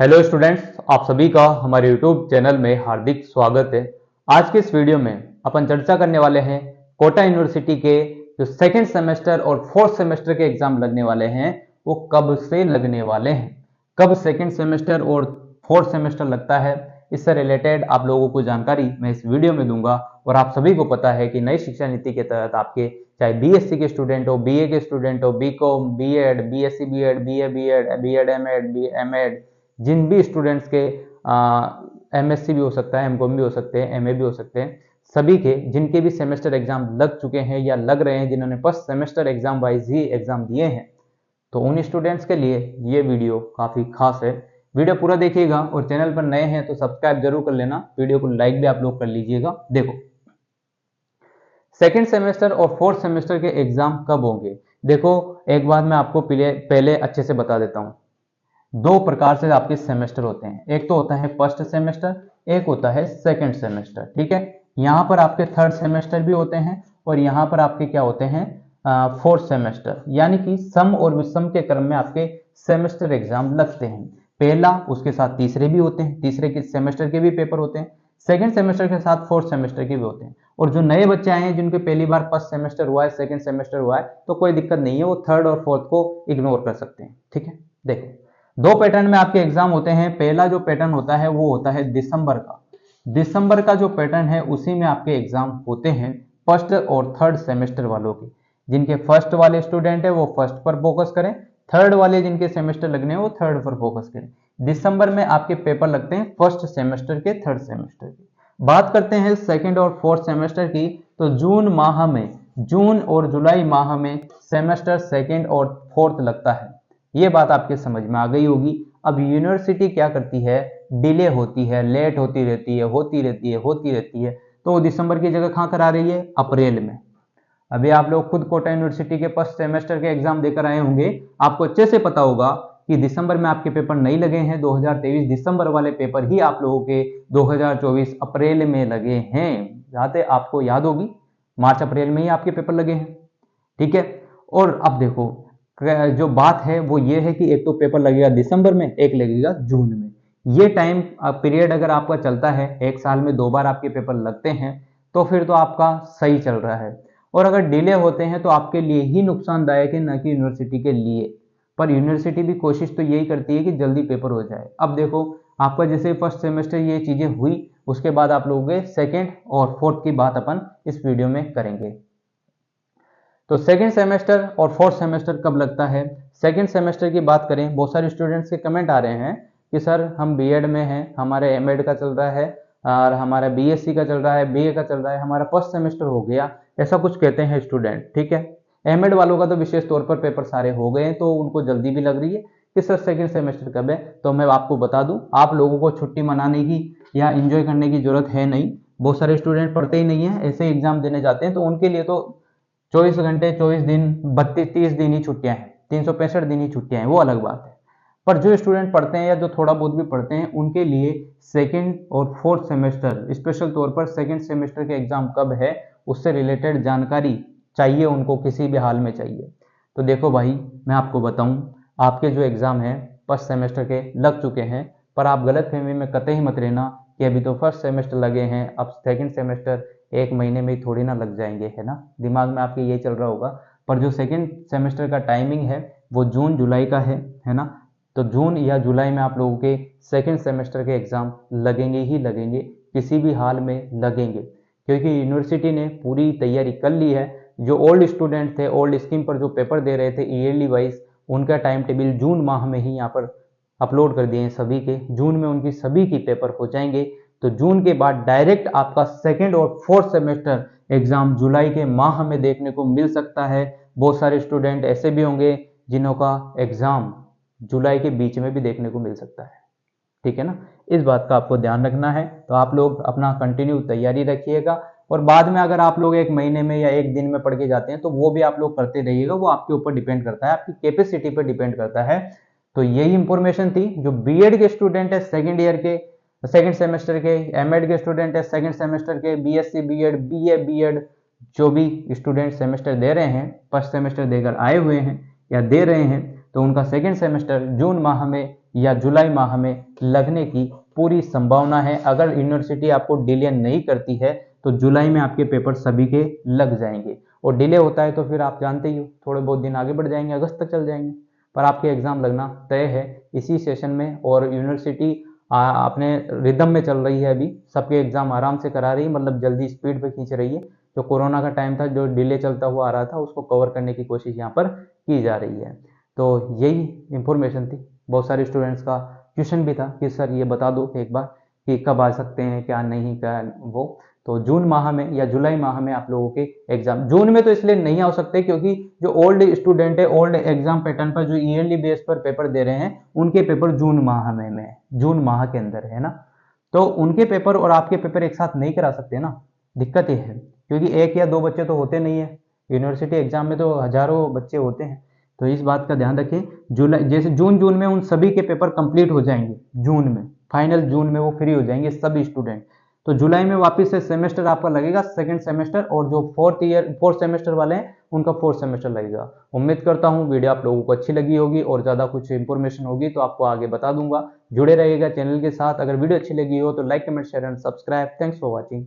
Hello students, आप सभी का हमारे यूट्यूब चैनल में हार्दिक स्वागत है। आज के इस वीडियो में अपन चर्चा करने वाले हैं कोटा यूनिवर्सिटी के जो सेकंड सेमेस्टर और फोर्थ सेमेस्टर के एग्जाम लगने वाले हैं वो कब से लगने वाले हैं, कब सेकंड सेमेस्टर और फोर्थ सेमेस्टर लगता है। इससे रिलेटेड आप लोगों को जानकारी मैं इस वीडियो में दूंगा। और आप सभी को पता है कि नई शिक्षा नीति के तहत आपके चाहे बीएससी के स्टूडेंट हो, बीए के स्टूडेंट हो, BCom, BEd, BSc BEd, BA BEd, BEd MEd, MEd, जिन भी स्टूडेंट्स के एमएससी भी हो सकता है, एमकॉम भी हो सकते हैं, एमए भी हो सकते हैं, सभी के जिनके भी सेमेस्टर एग्जाम लग चुके हैं या लग रहे हैं, जिन्होंने फर्स्ट सेमेस्टर एग्जाम वाइज ही एग्जाम दिए हैं, तो उन स्टूडेंट्स के लिए ये वीडियो काफ़ी खास है। वीडियो पूरा देखिएगा और चैनल पर नए हैं तो सब्सक्राइब जरूर कर लेना, वीडियो को लाइक भी आप लोग कर लीजिएगा। देखो, सेकेंड सेमेस्टर और फोर्थ सेमेस्टर के एग्जाम कब होंगे। देखो, एक बात मैं आपको पहले अच्छे से बता देता हूँ। दो प्रकार से आपके सेमेस्टर होते हैं, एक तो होता है फर्स्ट सेमेस्टर, एक होता है सेकंड सेमेस्टर। ठीक है, यहाँ पर आपके थर्ड सेमेस्टर भी होते हैं और यहाँ पर आपके क्या होते हैं, फोर्थ सेमेस्टर, यानी कि सम और विषम के क्रम में आपके सेमेस्टर एग्जाम लगते हैं। पहला, उसके साथ तीसरे भी होते हैं, तीसरे के सेमेस्टर के भी पेपर होते हैं, सेकंड सेमेस्टर के साथ फोर्थ सेमेस्टर के भी होते हैं। और जो नए बच्चे आए हैं, जिनके पहली बार फर्स्ट सेमेस्टर हुआ है, सेकंड सेमेस्टर हुआ है, तो कोई दिक्कत नहीं है, वो थर्ड और फोर्थ को इग्नोर कर सकते हैं। ठीक है, देखो, दो पैटर्न में आपके एग्जाम होते हैं। पहला जो पैटर्न होता है वो होता है दिसंबर का। दिसंबर का जो पैटर्न है उसी में आपके एग्जाम होते हैं फर्स्ट और थर्ड सेमेस्टर वालों के। जिनके फर्स्ट वाले स्टूडेंट है वो फर्स्ट पर फोकस करें, थर्ड वाले जिनके सेमेस्टर लगने हैं वो थर्ड पर फोकस करें। दिसंबर में आपके पेपर लगते हैं फर्स्ट सेमेस्टर के, थर्ड सेमेस्टर के। बात करते हैं सेकेंड और फोर्थ सेमेस्टर की, तो जून माह में, जून और जुलाई माह में सेमेस्टर सेकेंड और फोर्थ लगता है। ये बात आपके समझ में आ गई होगी। अब यूनिवर्सिटी क्या करती है, डिले होती है, लेट होती रहती है, होती रहती है, तो दिसंबर की जगह कहाँ करा रही है, अप्रैल में। अभी आप लोग खुद कोटा यूनिवर्सिटी के फर्स्ट सेमेस्टर के एग्जाम देकर आए होंगे, आपको अच्छे से पता होगा कि दिसंबर में आपके पेपर नहीं लगे हैं। 2023 दिसंबर वाले पेपर ही आप लोगों के 2024 अप्रैल में लगे हैं। जहां तक आपको याद होगी, मार्च अप्रैल में ही आपके पेपर लगे हैं। ठीक है, और अब देखो, जो बात है वो ये है कि एक तो पेपर लगेगा दिसंबर में, एक लगेगा जून में। ये टाइम पीरियड अगर आपका चलता है, एक साल में 2 बार आपके पेपर लगते हैं, तो फिर तो आपका सही चल रहा है। और अगर डिले होते हैं तो आपके लिए ही नुकसानदायक है, न कि यूनिवर्सिटी के लिए। पर यूनिवर्सिटी भी कोशिश तो यही करती है कि जल्दी पेपर हो जाए। अब देखो, आपका जैसे फर्स्ट सेमेस्टर ये चीजें हुई, उसके बाद आप लोगों के सेकेंड और फोर्थ की बात अपन इस वीडियो में करेंगे। तो सेकेंड सेमेस्टर और फोर्थ सेमेस्टर कब लगता है। सेकेंड सेमेस्टर की बात करें, बहुत सारे स्टूडेंट्स के कमेंट आ रहे हैं कि सर हम बीएड में हैं, हमारे एमएड का चल रहा है और हमारा बीएससी का चल रहा है, बीए का चल रहा है, हमारा फर्स्ट सेमेस्टर हो गया, ऐसा कुछ कहते हैं स्टूडेंट। ठीक है, एमएड वालों का तो विशेष तौर पर पेपर सारे हो गए हैं, तो उनको जल्दी भी लग रही है कि सर सेकेंड सेमेस्टर कब है। तो मैं आपको बता दूं, आप लोगों को छुट्टी मनाने की या इंजॉय करने की जरूरत है नहीं। बहुत सारे स्टूडेंट पढ़ते ही नहीं है, ऐसे एग्जाम देने जाते हैं, तो उनके लिए तो 24 घंटे, 24 दिन, 32-30 दिन ही छुट्टियां हैं, 365 दिन ही छुट्टियां हैं, वो अलग बात है। पर जो स्टूडेंट पढ़ते हैं या जो थोड़ा बहुत भी पढ़ते हैं, उनके लिए सेकेंड और फोर्थ सेमेस्टर, स्पेशल तौर पर सेकेंड सेमेस्टर के एग्जाम कब है, उससे रिलेटेड जानकारी चाहिए उनको, किसी भी हाल में चाहिए। तो देखो भाई, मैं आपको बताऊं, आपके जो एग्जाम है फर्स्ट सेमेस्टर के लग चुके हैं, पर आप गलत फहमी में कतई मत रहना कि अभी तो फर्स्ट सेमेस्टर लगे हैं, अब सेकेंड सेमेस्टर एक महीने में ही थोड़ी ना लग जाएंगे, है ना। दिमाग में आपके ये चल रहा होगा, पर जो सेकेंड सेमेस्टर का टाइमिंग है वो जून जुलाई का है ना। तो जून या जुलाई में आप लोगों के सेकेंड सेमेस्टर के एग्जाम लगेंगे ही लगेंगे, किसी भी हाल में लगेंगे, क्योंकि यूनिवर्सिटी ने पूरी तैयारी कर ली है। जो ओल्ड स्टूडेंट थे, ओल्ड स्कीम पर जो पेपर दे रहे थे ईयरली वाइज, उनका टाइम टेबल जून माह में ही यहाँ पर अपलोड कर दिए हैं सभी के। जून में उनकी सभी की पेपर हो जाएंगे, तो जून के बाद डायरेक्ट आपका सेकेंड और फोर्थ सेमेस्टर एग्जाम जुलाई के माह में देखने को मिल सकता है। बहुत सारे स्टूडेंट ऐसे भी होंगे जिन्हों का एग्जाम जुलाई के बीच में भी देखने को मिल सकता है। ठीक है ना, इस बात का आपको ध्यान रखना है। तो आप लोग अपना कंटिन्यू तैयारी रखिएगा, और बाद में अगर आप लोग एक महीने में या एक दिन में पढ़ के जाते हैं तो वो भी आप लोग करते रहिएगा, वो आपके ऊपर डिपेंड करता है, आपकी कैपेसिटी पर डिपेंड करता है। तो यही इंफॉर्मेशन थी। जो बीएड के स्टूडेंट है सेकेंड ईयर के, सेकेंड सेमेस्टर के, एमएड के स्टूडेंट है सेकेंड सेमेस्टर के, बीएससी बीएड, बीए बीएड, जो भी स्टूडेंट सेमेस्टर दे रहे हैं, फर्स्ट सेमेस्टर देकर आए हुए हैं या दे रहे हैं, तो उनका सेकेंड सेमेस्टर जून माह में या जुलाई माह में लगने की पूरी संभावना है। अगर यूनिवर्सिटी आपको डिले नहीं करती है तो जुलाई में आपके पेपर सभी के लग जाएंगे, और डिले होता है तो फिर आप जानते ही हो थोड़े बहुत दिन आगे बढ़ जाएंगे, अगस्त तक चल जाएंगे, पर आपके एग्जाम लगना तय है इसी सेशन में। और यूनिवर्सिटी अपने रिदम में चल रही है, अभी सबके एग्जाम आराम से करा रही है, मतलब जल्दी स्पीड पे खींच रही है। जो कोरोना का टाइम था, जो डिले चलता हुआ आ रहा था, उसको कवर करने की कोशिश यहाँ पर की जा रही है। तो यही इंफॉर्मेशन थी। बहुत सारे स्टूडेंट्स का क्वेश्चन भी था कि सर ये बता दो एक बार कि कब आ सकते हैं, क्या नहीं, क्या वो। तो जून माह में या जुलाई माह में आप लोगों के एग्जाम, जून में तो इसलिए नहीं आ सकते क्योंकि जो ओल्ड स्टूडेंट है, ओल्ड एग्जाम पैटर्न पर जो ईयरली बेस पर पेपर दे रहे हैं, उनके पेपर जून माह में जून माह के अंदर है ना। तो उनके पेपर और आपके पेपर एक साथ नहीं करा सकते ना, दिक्कत ये है, क्योंकि एक या दो बच्चे तो होते नहीं है, यूनिवर्सिटी एग्जाम में तो हजारों बच्चे होते हैं। तो इस बात का ध्यान रखें। जुलाई जैसे जून में उन सभी के पेपर कंप्लीट हो जाएंगे, जून में फाइनल, जून में वो फ्री हो जाएंगे सभी स्टूडेंट। तो जुलाई में वापस से सेमेस्टर आपका लगेगा, सेकंड सेमेस्टर, और जो फोर्थ सेमेस्टर वाले हैं उनका फोर्थ सेमेस्टर लगेगा। उम्मीद करता हूँ वीडियो आप लोगों को अच्छी लगी होगी, और ज़्यादा कुछ इंफॉर्मेशन होगी तो आपको आगे बता दूंगा। जुड़े रहिएगा चैनल के साथ। अगर वीडियो अच्छी लगी हो तो like, comment, share and subscribe. Thanks for watching.